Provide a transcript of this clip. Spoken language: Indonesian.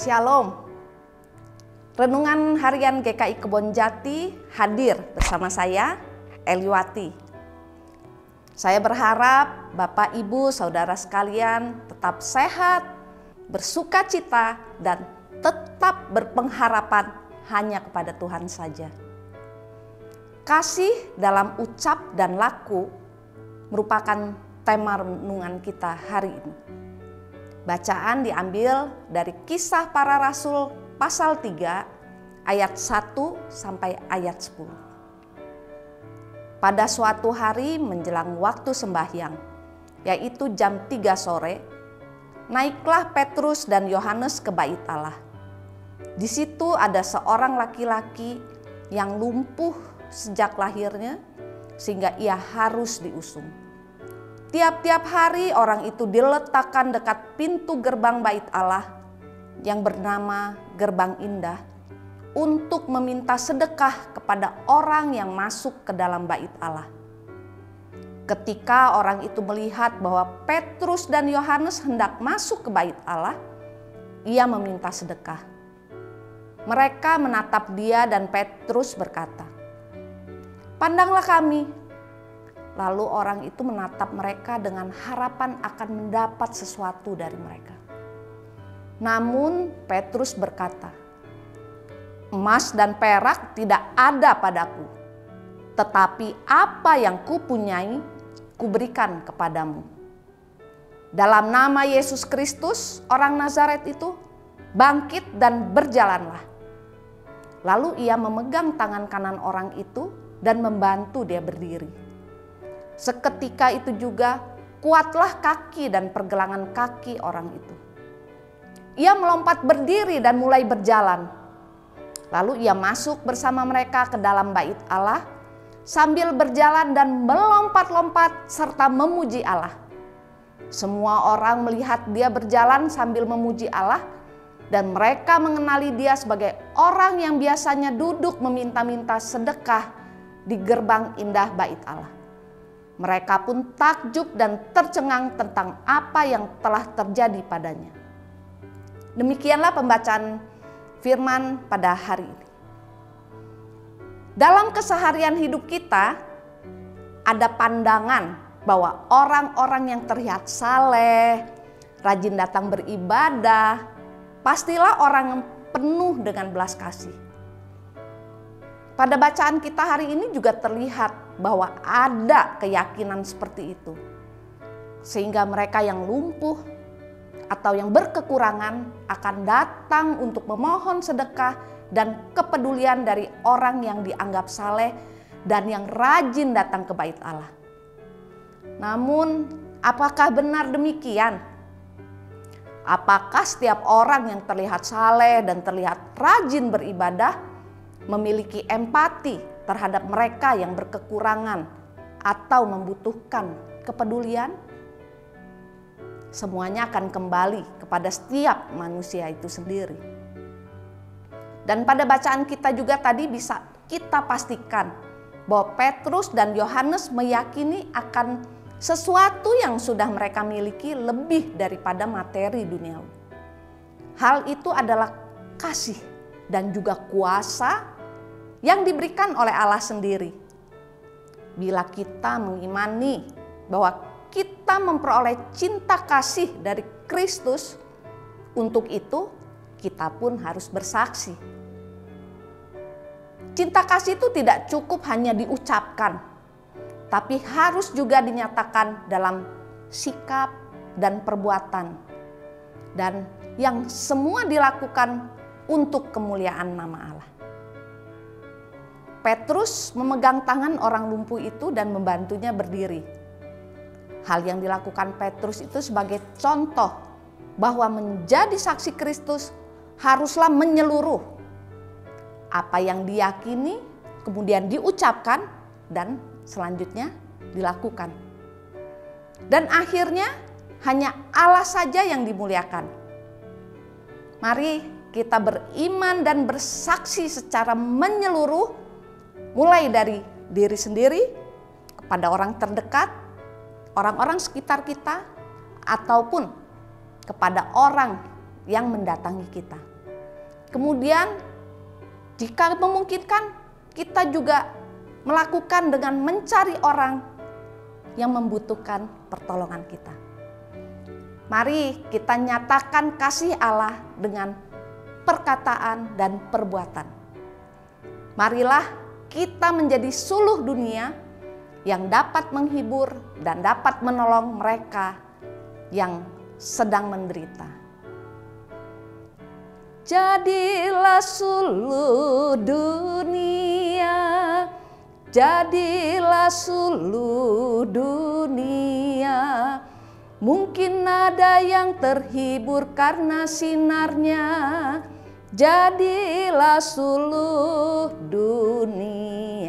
Shalom. Renungan Harian GKI Kebonjati hadir bersama saya, Eliwati. Saya berharap Bapak, Ibu, Saudara sekalian tetap sehat, bersukacita, dan tetap berpengharapan hanya kepada Tuhan saja. Kasih dalam ucap dan laku merupakan tema renungan kita hari ini. Bacaan diambil dari Kisah Para Rasul pasal 3 ayat 1 sampai ayat 10. Pada suatu hari menjelang waktu sembahyang, yaitu jam 3 sore, naiklah Petrus dan Yohanes ke bait Allah. Di situ ada seorang laki-laki yang lumpuh sejak lahirnya sehingga ia harus diusung. Tiap-tiap hari orang itu diletakkan dekat pintu gerbang bait Allah yang bernama Gerbang Indah untuk meminta sedekah kepada orang yang masuk ke dalam bait Allah. Ketika orang itu melihat bahwa Petrus dan Yohanes hendak masuk ke bait Allah, ia meminta sedekah. Mereka menatap dia dan Petrus berkata, "Pandanglah kami." Lalu orang itu menatap mereka dengan harapan akan mendapat sesuatu dari mereka. Namun Petrus berkata, "Emas dan perak tidak ada padaku, tetapi apa yang kupunyai kuberikan kepadamu. Dalam nama Yesus Kristus, orang Nazaret itu, bangkit dan berjalanlah." Lalu ia memegang tangan kanan orang itu dan membantu dia berdiri. Seketika itu juga kuatlah kaki dan pergelangan kaki orang itu. Ia melompat berdiri dan mulai berjalan. Lalu ia masuk bersama mereka ke dalam bait Allah sambil berjalan dan melompat-lompat serta memuji Allah. Semua orang melihat dia berjalan sambil memuji Allah dan mereka mengenali dia sebagai orang yang biasanya duduk meminta-minta sedekah di gerbang indah bait Allah. Mereka pun takjub dan tercengang tentang apa yang telah terjadi padanya. Demikianlah pembacaan firman pada hari ini. Dalam keseharian hidup kita, ada pandangan bahwa orang-orang yang terlihat saleh, rajin datang beribadah, pastilah orang yang penuh dengan belas kasih. Pada bacaan kita hari ini juga terlihat bahwa ada keyakinan seperti itu. Sehingga mereka yang lumpuh atau yang berkekurangan akan datang untuk memohon sedekah dan kepedulian dari orang yang dianggap saleh dan yang rajin datang ke bait Allah. Namun, apakah benar demikian? Apakah setiap orang yang terlihat saleh dan terlihat rajin beribadah memiliki empati terhadap mereka yang berkekurangan atau membutuhkan kepedulian? Semuanya akan kembali kepada setiap manusia itu sendiri. Dan pada bacaan kita juga tadi bisa kita pastikan bahwa Petrus dan Yohanes meyakini akan sesuatu yang sudah mereka miliki lebih daripada materi duniawi. Hal itu adalah kasih dan juga kuasa yang diberikan oleh Allah sendiri. Bila kita mengimani bahwa kita memperoleh cinta kasih dari Kristus, untuk itu kita pun harus bersaksi. Cinta kasih itu tidak cukup hanya diucapkan, tapi harus juga dinyatakan dalam sikap dan perbuatan. Dan yang semua dilakukan untuk kemuliaan nama Allah. Petrus memegang tangan orang lumpuh itu dan membantunya berdiri. Hal yang dilakukan Petrus itu sebagai contoh bahwa menjadi saksi Kristus haruslah menyeluruh. Apa yang diyakini kemudian diucapkan dan selanjutnya dilakukan. Dan akhirnya hanya Allah saja yang dimuliakan. Mari kita beriman dan bersaksi secara menyeluruh, mulai dari diri sendiri kepada orang terdekat, orang-orang sekitar kita, ataupun kepada orang yang mendatangi kita. Kemudian jika memungkinkan, kita juga melakukan dengan mencari orang yang membutuhkan pertolongan kita. Mari kita nyatakan kasih Allah dengan perkataan dan perbuatan. Marilah kita menjadi suluh dunia yang dapat menghibur dan dapat menolong mereka yang sedang menderita. Jadilah suluh dunia, jadilah suluh dunia. Mungkin ada yang terhibur karena sinarnya. Jadilah suluh dunia.